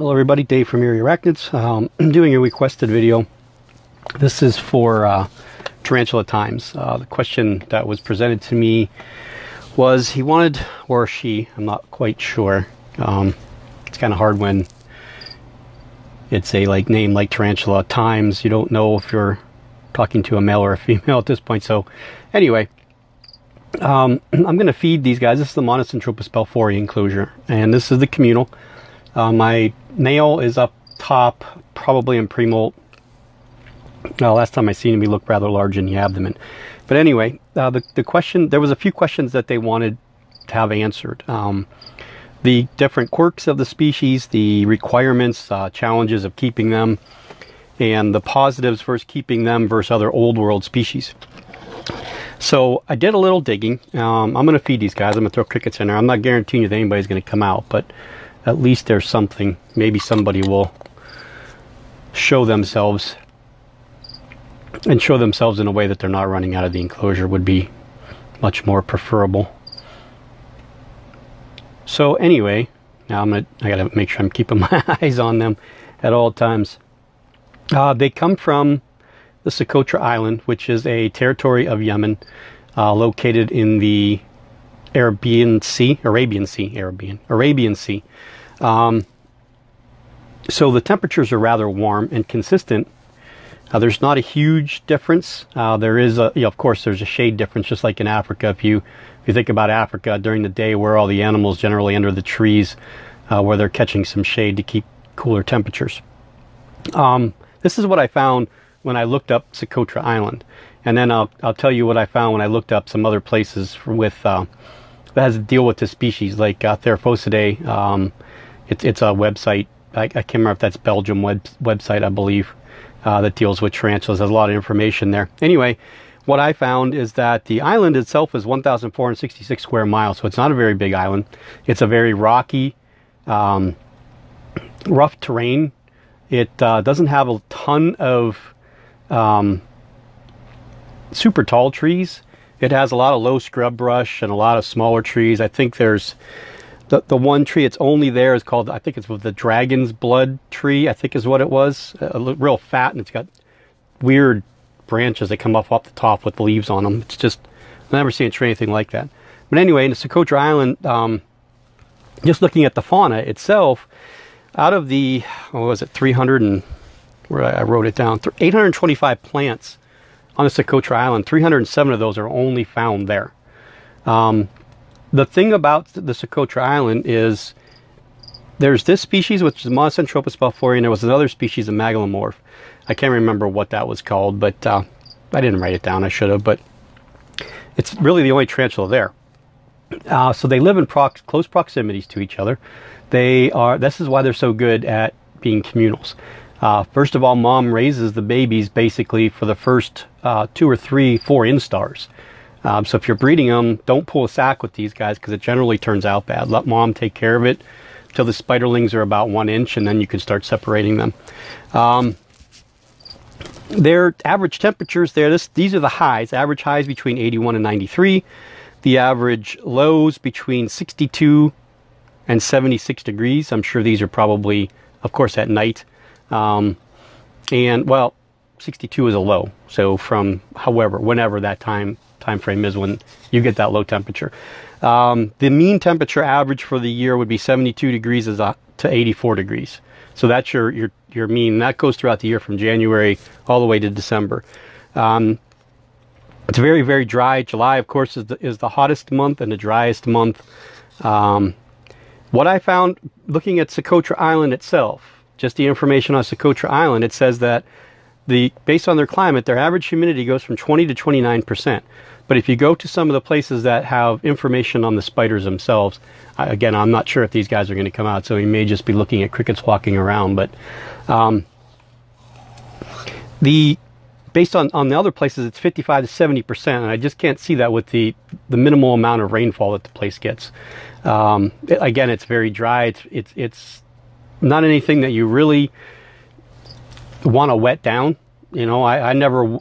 Hello everybody, Dave from Eerie Arachnids. I'm doing a requested video. This is for Tarantula Times. The question that was presented to me was he wanted, or she, I'm not quite sure. It's kind of hard when it's a name like Tarantula Times. You don't know if you're talking to a male or a female at this point. So anyway, I'm going to feed these guys. This is the Monocentropus balfouri enclosure, and this is the communal. My male is up top, probably in pre-molt. Last time I seen him, he looked rather large in the abdomen. But anyway, the question, there was a few questions that they wanted to have answered. The different quirks of the species, the requirements, challenges of keeping them, and the positives versus keeping them versus other old world species. So I did a little digging. I'm going to feed these guys. I'm going to throw crickets in there. I'm not guaranteeing you that anybody's going to come out, but at least there's something. Maybe somebody will show themselves, and show themselves in a way that they're not running out of the enclosure would be much more preferable. So anyway, now I gotta make sure I'm keeping my eyes on them at all times. They come from the Socotra Island, which is a territory of Yemen, located in the Arabian Sea. So the temperatures are rather warm and consistent. There's not a huge difference. There is of course, there's a shade difference, just like in Africa. If you think about Africa during the day, where all the animals generally under the trees, where they're catching some shade to keep cooler temperatures. This is what I found when I looked up Socotra Island, and then I'll tell you what I found when I looked up some other places with that has to deal with this species, like Theraphosidae. It's a website. I can't remember if that's Belgium website, I believe, that deals with tarantulas. There's a lot of information there. Anyway, what I found is that the island itself is 1,466 square miles, so it's not a very big island. It's a very rocky, rough terrain. It doesn't have a ton of super tall trees. It has a lot of low scrub brush and a lot of smaller trees. I think there's the one tree it's only there is called, I think it's the dragon's blood tree, I think is what it was. Real fat, and it's got weird branches that come off the top with leaves on them. It's just, I've never seen a tree anything like that. But anyway, in the Socotra Island, just looking at the fauna itself, out of the, what was it, 300 and, where I wrote it down, 825 plants on the Socotra Island, 307 of those are only found there. The thing about the Socotra Island is there's this species, which is Monocentropus balfouri, and there was another species, a megalomorph. I can't remember what that was called, but I didn't write it down. I should have, but it's really the only tarantula there. So they live in close proximities to each other. This is why they're so good at being communals. First of all, mom raises the babies basically for the first 2 or 3, 4 instars. So if you're breeding them, don't pull a sack with these guys, because it generally turns out bad. Let mom take care of it till the spiderlings are about 1 inch, and then you can start separating them. Their average temperatures there, these are the highs. Average highs between 81 and 93. The average lows between 62 and 76 degrees. I'm sure these are probably, of course, at night. And well, 62 is a low. So from whenever that time frame is when you get that low temperature. The mean temperature average for the year would be 72 degrees to 84 degrees. So that's your mean. That goes throughout the year from January all the way to December. It's very, very dry. July, of course, is the hottest month and the driest month. What I found looking at Socotra Island itself, just the information on Socotra Island, it says that based on their climate, their average humidity goes from 20 to 29%. But if you go to some of the places that have information on the spiders themselves, again, I'm not sure if these guys are going to come out, so you may just be looking at crickets walking around. But based on the other places, it's 55 to 70%, and I just can't see that with the minimal amount of rainfall that the place gets. Again, it's very dry. It's not anything that you really want to wet down. You know, I never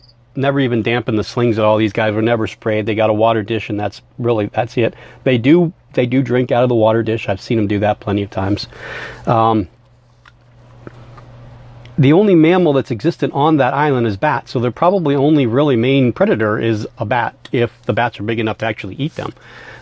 even dampen the slings at all. These guys were never sprayed. They got a water dish, and that's it. They do drink out of the water dish. I've seen them do that plenty of times. the only mammal that's existent on that island is bats. So their probably only really main predator is a bat, if the bats are big enough to actually eat them.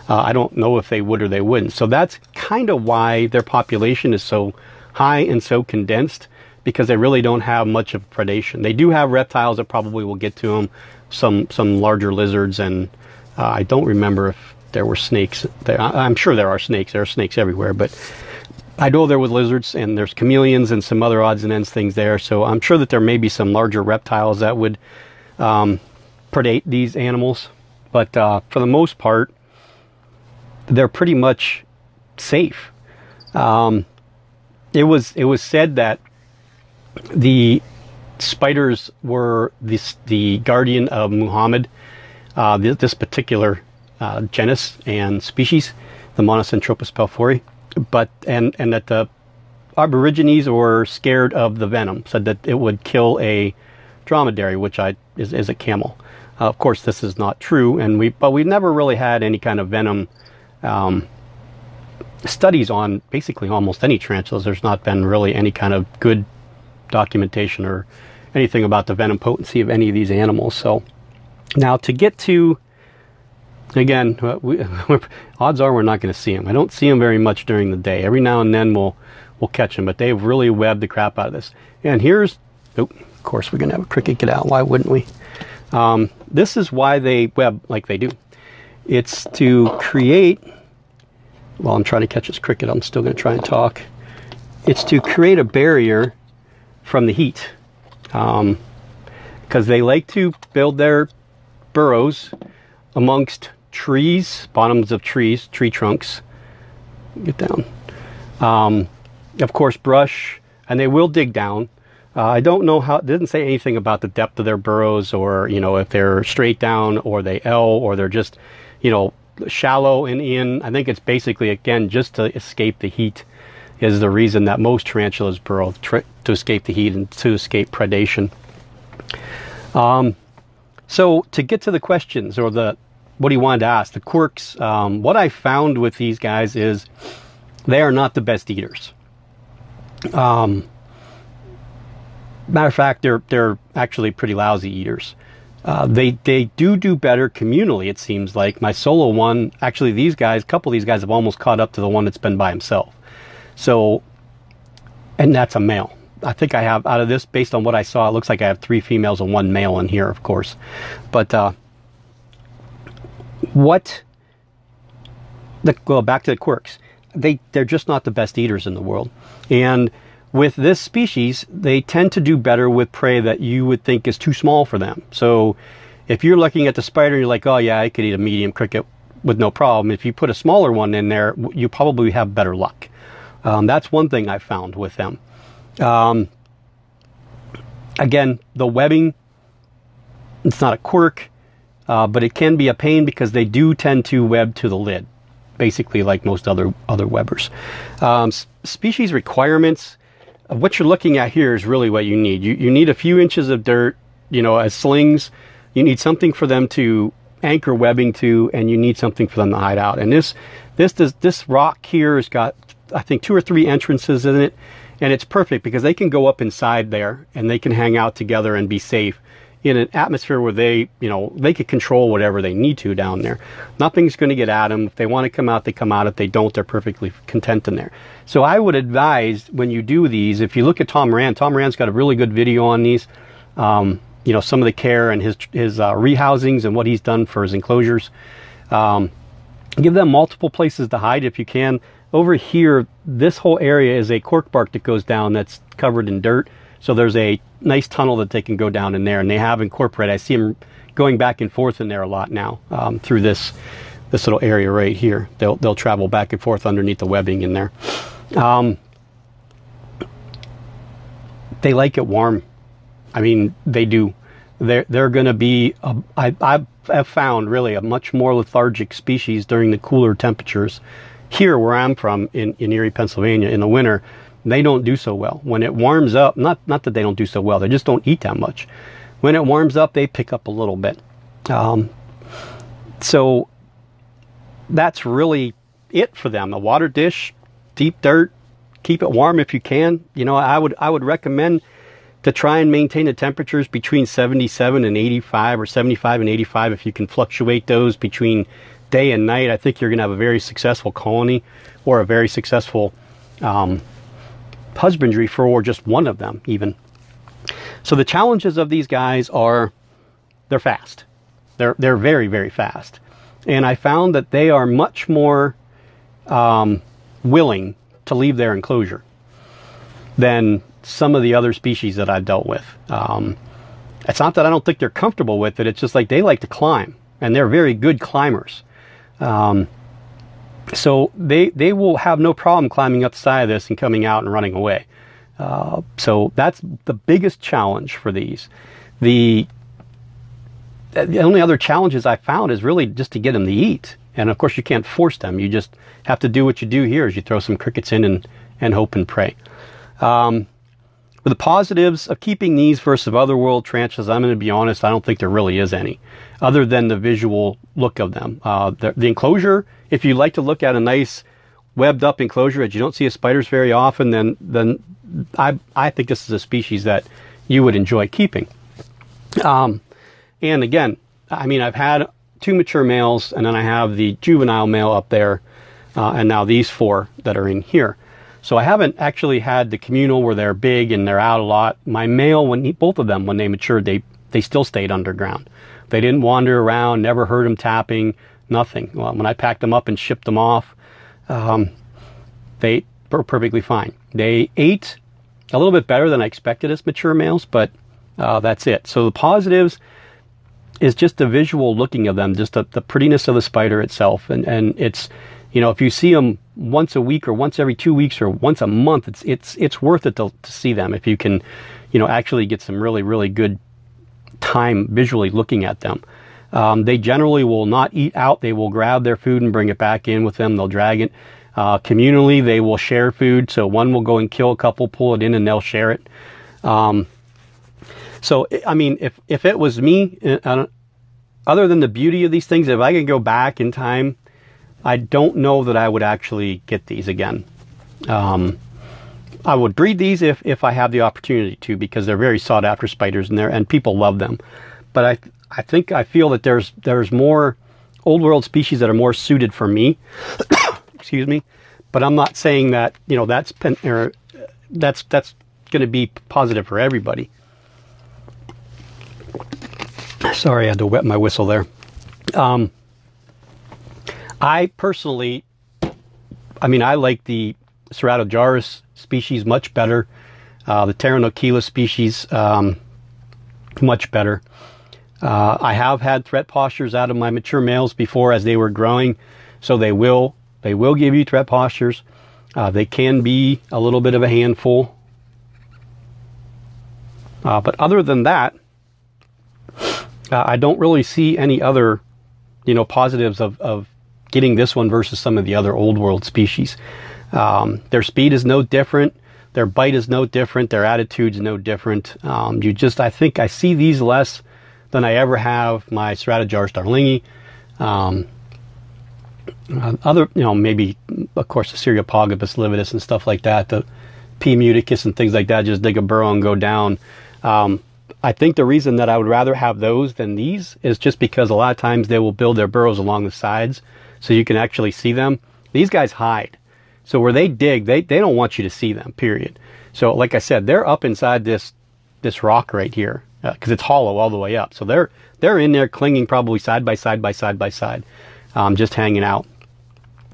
I don't know if they would or they wouldn't. So that's kind of why their population is so high and so condensed, because they really don't have much of predation. They do have reptiles that probably will get to them, some larger lizards, and I don't remember if there were snakes. I'm sure there are snakes. There are snakes everywhere, but I know there were lizards, and there's chameleons and some other odds and ends things there. So I'm sure that there may be some larger reptiles that would predate these animals. But for the most part, they're pretty much safe. It was said that the spiders were the guardian of Muhammad, this particular genus and species, the Monocentropus balfouri. But and that the Aborigines were scared of the venom, said that it would kill a dromedary, which is a camel. Of course, this is not true, but we never really had any kind of venom studies on basically almost any tarantulas. There's not been really any kind of good documentation or anything about the venom potency of any of these animals. So now to get to, again, odds are we're not going to see them. I don't see them very much during the day. Every now and then we'll catch them, but they've really webbed the crap out of this. And here's, of course we're going to have a cricket get out. Why wouldn't we? This is why they web like they do. It's to create, while I'm trying to catch this cricket, I'm still going to try and talk. It's to create a barrier from the heat. Because they like to build their burrows amongst trees, bottoms of trees, tree trunks. Get down. Of course, brush, and they will dig down. I don't know how, it didn't say anything about the depth of their burrows, or, if they're straight down or they L, or they're just, shallow and in. I think it's basically, again, just to escape the heat is the reason that most tarantulas burrow, to escape the heat and to escape predation. So to get to the questions, or what he wanted to ask, the quirks, what I found with these guys is they are not the best eaters. Matter of fact, they're actually pretty lousy eaters. They do better communally, it seems like. My solo one, actually these guys, a couple of these guys have almost caught up to the one that's been by himself. So, and that's a male. I think I have, out of this, based on what I saw, it looks like I have 3 females and 1 male in here, of course. But well, back to the quirks. They're just not the best eaters in the world. And with this species, they tend to do better with prey that you would think is too small for them. So if you're looking at the spider and you're like, oh yeah, I could eat a medium cricket with no problem. If you put a smaller one in there, you probably have better luck. That's one thing I found with them. Again, the webbing, it's not a quirk, but it can be a pain because they do tend to web to the lid, basically like most other webbers. Species requirements, what you're looking at here is really what you need. You need a few inches of dirt, as slings. You need something for them to anchor webbing to, and you need something for them to hide out. And this rock here has got, I think, 2 or 3 entrances in it, and it's perfect because they can go up inside there and they can hang out together and be safe in an atmosphere where they could control whatever they need to down there. Nothing's going to get at them. If they want to come out, they come out. If they don't, they're perfectly content in there. So I would advise, when you do these, if you look at Tom Rand's got a really good video on these, some of the care and his rehousings and what he's done for his enclosures. Give them multiple places to hide if you can. Over here, this whole area is a cork bark that goes down that's covered in dirt. So there's a nice tunnel that they can go down in there, and they have incorporated. I see them going back and forth in there a lot now, through this little area right here. They'll travel back and forth underneath the webbing in there. They like it warm. I mean, they do. They're going to be, I have found really a much more lethargic species during the cooler temperatures. Here where I'm from in Erie, Pennsylvania, in the winter, they don't do so well. When it warms up, not that they don't do so well, they just don't eat that much. When it warms up, they pick up a little bit. So that's really it for them. A water dish, deep dirt, keep it warm if you can. I would recommend to try and maintain the temperatures between 77 and 85, or 75 and 85. If you can fluctuate those between day and night, I think you're going to have a very successful colony, or a very successful husbandry for just one of them even. So the challenges of these guys are, they're fast. They're very, very fast. And I found that they are much more willing to leave their enclosure than some of the other species that I've dealt with. It's not that I don't think they're comfortable with it. It's just like they like to climb, and they're very good climbers. So they will have no problem climbing up the side of this and coming out and running away. So that's the biggest challenge for these. The only other challenges I found is really just to get them to eat. And of course you can't force them. You just have to do what you do here, is you throw some crickets in and hope and pray. With the positives of keeping these versus otherworld tarantulas, I'm going to be honest, I don't think there really is any, other than the visual look of them. The enclosure, if you like to look at a nice webbed up enclosure that you don't see as spiders very often, then I think this is a species that you would enjoy keeping. And again, I mean, I've had 2 mature males, and then I have the juvenile male up there, and now these 4 that are in here. So I haven't actually had the communal where they're big and they're out a lot. My male, both of them, when they matured, they still stayed underground. They didn't wander around, never heard them tapping, nothing. Well, when I packed them up and shipped them off, they were perfectly fine. They ate a little bit better than I expected as mature males, but that's it. So the positives is just the visual looking of them, just the prettiness of the spider itself. And it's, you know, if you see them once a week or once every 2 weeks or once a month, it's worth it to see them if you can, you know, actually get some really, really good time visually looking at them. They generally will not eat out. They will grab their food and bring it back in with them. They'll drag it. Communally, they will share food. So one will go and kill a couple, pull it in, and they'll share it. So, I mean, if it was me, other than the beauty of these things, if I could go back in time, I don't know that I would actually get these again. I would breed these if I have the opportunity to, because they're very sought after spiders, and people love them. But I feel that there's more old world species that are more suited for me. Excuse me. But I'm not saying that, you know, that's going to be positive for everybody. Sorry, I had to wet my whistle there. I personally, I mean, I like the Ceratojaurus species much better. The Tarantula species, much better. I have had threat postures out of my mature males before as they were growing, so they will give you threat postures. They can be a little bit of a handful. But other than that, I don't really see any other, you know, positives of getting this one versus some of the other old world species. Their speed is no different. Their bite is no different. Their attitude's no different. I think I see these less than I ever have my Ceratojaurus starlingi. Other, you know, maybe, of course, the Cereopogibus lividus and stuff like that, the P. muticus and things like that, just dig a burrow and go down. I think the reason that I would rather have those than these is just because a lot of times they will build their burrows along the sides so you can actually see them. These guys hide. So where they dig, they don't want you to see them, period. So like I said, they're up inside this rock right here because it's hollow all the way up. So they're in there clinging probably side by side by side by side, just hanging out.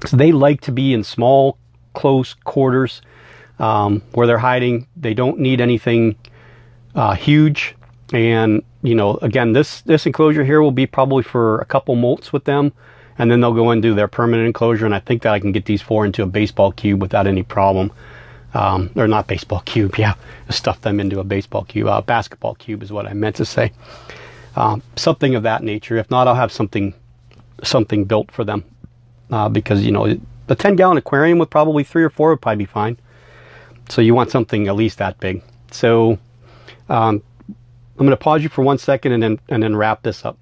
So they like to be in small, close quarters where they're hiding. They don't need anything huge. And, you know, again, this enclosure here will be probably for a couple molts with them, and then they'll go into their permanent enclosure, and I think that I can get these 4 into a baseball cube without any problem. Or not baseball cube, yeah, stuff them into a baseball cube. Basketball cube is what I meant to say. Something of that nature. If not, I'll have something built for them, because, you know, the 10-gallon aquarium with probably 3 or 4 would probably be fine. So you want something at least that big. So I'm going to pause you for 1 second and then wrap this up.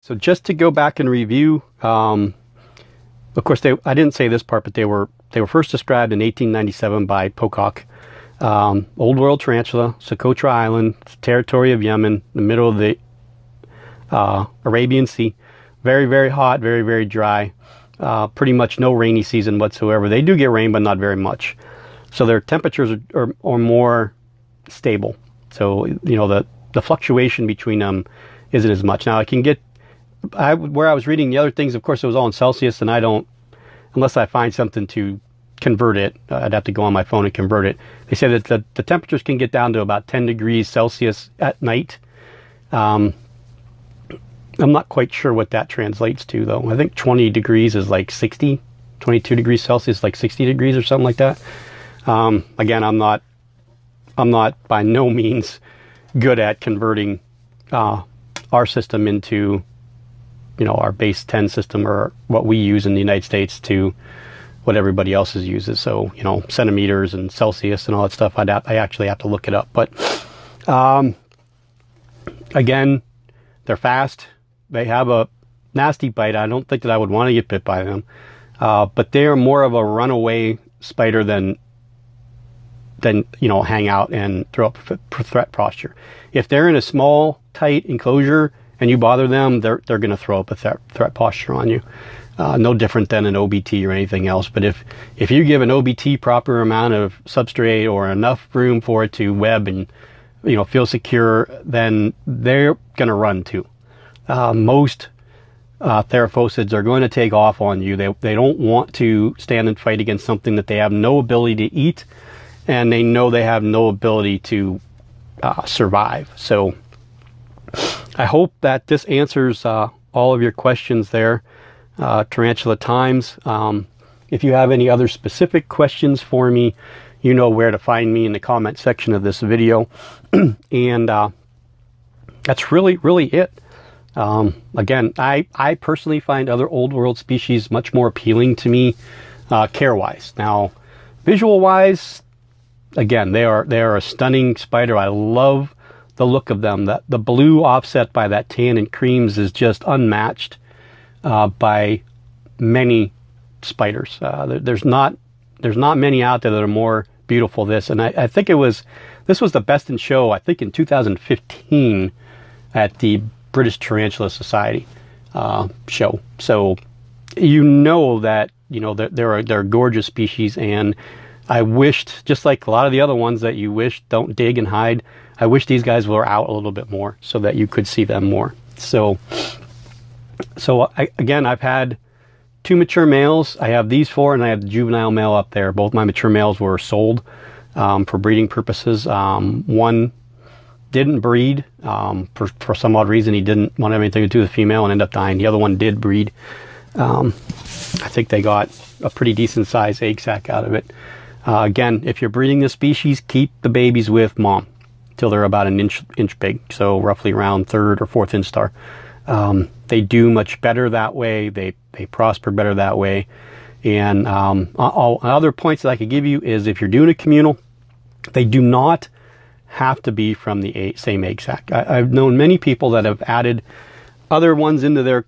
So just to go back and review, of course, I didn't say this part, but they were first described in 1897 by Pocock. Old World Tarantula, Socotra Island, territory of Yemen, the middle of the Arabian Sea. Very, very hot, very, very dry. Pretty much no rainy season whatsoever. They do get rain, but not very much. So their temperatures are more stable. So, you know, the fluctuation between them isn't as much. Now, I can get, where I was reading the other things, of course, it was all in Celsius, and I don't, unless I find something to convert it, I'd have to go on my phone and convert it. They say that the temperatures can get down to about 10 degrees Celsius at night. I'm not quite sure what that translates to, though. I think 20 degrees is like 60, 22 degrees Celsius, like 60 degrees or something like that. Again, I'm not by no means good at converting our system into, you know, our base 10 system, or what we use in the United States, to what everybody else uses. So, you know, centimeters and Celsius and all that stuff, I actually have to look it up. But again, they're fast. They have a nasty bite. I don't think that I would want to get bit by them. But they are more of a runaway spider than you know, hang out and throw up threat posture. If they're in a small, tight enclosure and you bother them, they're going to throw up a threat posture on you. No different than an OBT or anything else. But if you give an OBT proper amount of substrate or enough room for it to web and, you know, feel secure, then they're going to run too. Most theraphosids are going to take off on you. They don't want to stand and fight against something that they have no ability to eat, and they know they have no ability to survive. So I hope that this answers all of your questions there, Tarantula Times. If you have any other specific questions for me, you know where to find me in the comment section of this video. And that's really it. Again, I personally find other old world species much more appealing to me, care-wise. Now, visual-wise, again, they are a stunning spider. I love the look of them. The blue offset by that tan and creams is just unmatched by many spiders. There's not many out there that are more beautiful than this. And I think this was the best in show, I think, in 2015 at the British Tarantula Society show. So you know that, you know, they're gorgeous species, and I wished, just like a lot of the other ones that you wish don't dig and hide, I wish these guys were out a little bit more so that you could see them more. So again, I've had 2 mature males. I have these 4, and I have the juvenile male up there. Both my mature males were sold for breeding purposes. One didn't breed for some odd reason. He didn't want to have anything to do with the female and ended up dying. The other one did breed. I think they got a pretty decent sized egg sac out of it. Again, if you're breeding this species, keep the babies with mom till they're about an inch big, so roughly around 3rd or 4th instar. They do much better that way. They prosper better that way. And other points that I could give you is, if you're doing a communal, they do not have to be from the same egg sac. I've known many people that have added other ones into their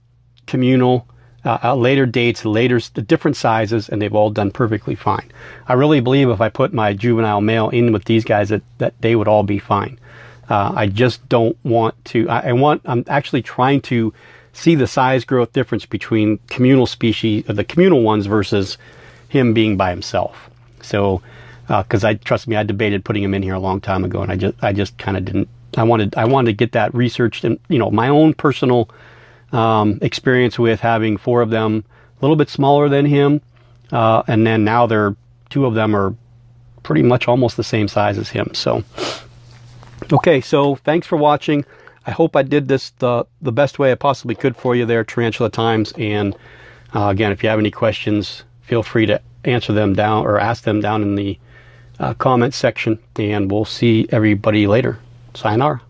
communal at later dates, different sizes, and they've all done perfectly fine. I really believe if I put my juvenile male in with these guys, that they would all be fine. I just don't want to. I'm actually trying to see the size growth difference between communal species, the communal ones, versus him being by himself. So, because trust me, I debated putting him in here a long time ago, and I just kind of didn't. I wanted to get that researched, and, you know, my own personal experience with having 4 of them, a little bit smaller than him, and then now 2 of them are pretty much almost the same size as him. So, okay, so thanks for watching. I hope I did this the best way I possibly could for you there, Tarantula Times. And again, if you have any questions, feel free to answer them down or ask them down in the comment section, and we'll see everybody later. Sayonara.